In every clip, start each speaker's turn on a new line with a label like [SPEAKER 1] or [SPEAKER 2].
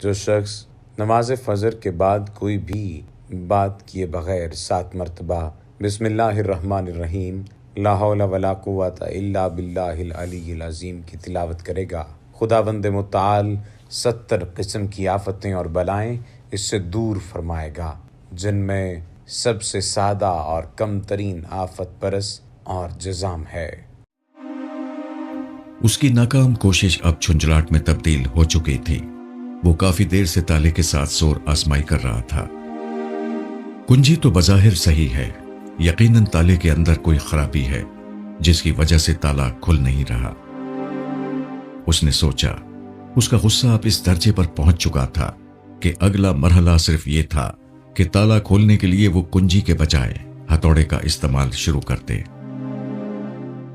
[SPEAKER 1] جو شخص نماز فجر کے بعد کوئی بھی بات کیے بغیر 7 مرتبہ بسم اللہ الرحمن الرحیم لا حول ولا قوت الا باللہ العلی العظیم کی تلاوت کرے گا، خداوند متعال 70 قسم کی آفتیں اور بلائیں اس سے دور فرمائے گا، جن میں سب سے سادہ اور کم ترین آفت پرس اور جزام ہے۔
[SPEAKER 2] اس کی ناکام کوشش اب جھنجھلاہٹ میں تبدیل ہو چکی تھی۔ وہ کافی دیر سے تالے کے ساتھ زور آزمائی کر رہا تھا۔ کنجی تو بظاہر صحیح ہے، یقیناً تالے کے اندر کوئی خرابی ہے جس کی وجہ سے تالا کھل نہیں رہا۔ اس نے سوچا، اس کا غصہ اب اس درجے پر پہنچ چکا تھا کہ اگلا مرحلہ صرف یہ تھا کہ تالا کھولنے کے لیے وہ کنجی کے بجائے ہتھوڑے کا استعمال شروع کر دے۔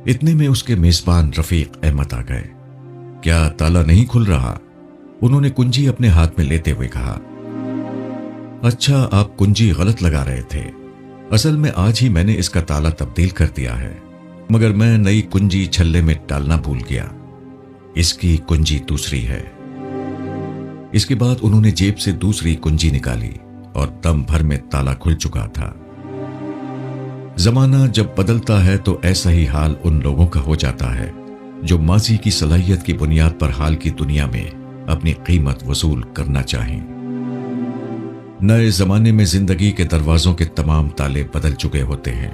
[SPEAKER 2] اتنے میں اس کے میزبان رفیق احمد آ گئے۔ کیا تالا نہیں کھل رہا؟ انہوں نے کنجی اپنے ہاتھ میں لیتے ہوئے کہا۔ اچھا، آپ کنجی غلط لگا رہے تھے، اصل میں آج ہی میں نے اس کا تالا تبدیل کر دیا ہے، مگر میں نئی کنجی چھلے میں ڈالنا بھول گیا، اس کی کنجی دوسری ہے۔ اس کے بعد انہوں نے جیب سے دوسری کنجی نکالی اور دم بھر میں تالا کھل چکا تھا۔ زمانہ جب بدلتا ہے تو ایسا ہی حال ان لوگوں کا ہو جاتا ہے جو ماضی کی صلاحیت کی بنیاد پر حال کی دنیا میں اپنی قیمت وصول کرنا چاہیں۔ نئے زمانے میں زندگی کے دروازوں کے تمام تالے بدل چکے ہوتے ہیں،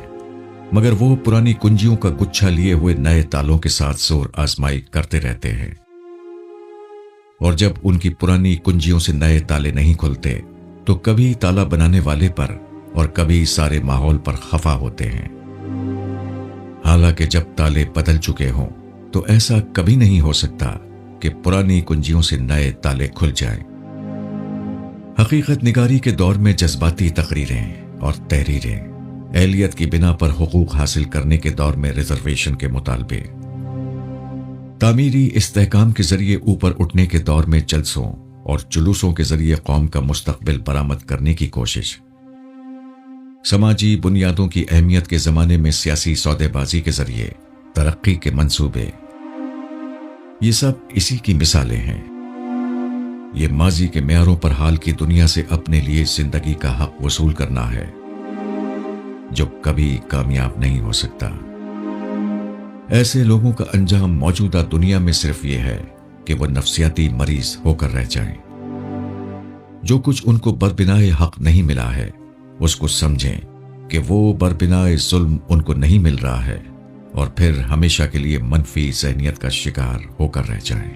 [SPEAKER 2] مگر وہ پرانی کنجیوں کا گچھا لیے ہوئے نئے تالوں کے ساتھ زور آزمائی کرتے رہتے ہیں، اور جب ان کی پرانی کنجیوں سے نئے تالے نہیں کھلتے تو کبھی تالا بنانے والے پر اور کبھی سارے ماحول پر خفا ہوتے ہیں۔ حالانکہ جب تالے بدل چکے ہوں تو ایسا کبھی نہیں ہو سکتا کہ پرانی کنجیوں سے نئے تالے کھل جائیں۔ حقیقت نگاری کے دور میں جذباتی تقریریں اور تحریریں، اہلیت کی بنا پر حقوق حاصل کرنے کے دور میں ریزرویشن کے مطالبے، تعمیری استحکام کے ذریعے اوپر اٹھنے کے دور میں جلسوں اور جلوسوں کے ذریعے قوم کا مستقبل برآمد کرنے کی کوشش، سماجی بنیادوں کی اہمیت کے زمانے میں سیاسی سودے بازی کے ذریعے ترقی کے منصوبے، یہ سب اسی کی مثالیں ہیں۔ یہ ماضی کے معیاروں پر حال کی دنیا سے اپنے لیے زندگی کا حق وصول کرنا ہے جو کبھی کامیاب نہیں ہو سکتا۔ ایسے لوگوں کا انجام موجودہ دنیا میں صرف یہ ہے کہ وہ نفسیاتی مریض ہو کر رہ جائیں۔ جو کچھ ان کو بربنائے حق نہیں ملا ہے، اس کو سمجھیں کہ وہ بربنائے ظلم ان کو نہیں مل رہا ہے، اور پھر ہمیشہ کے لیے منفی ذہنیت کا شکار ہو کر رہ جائیں۔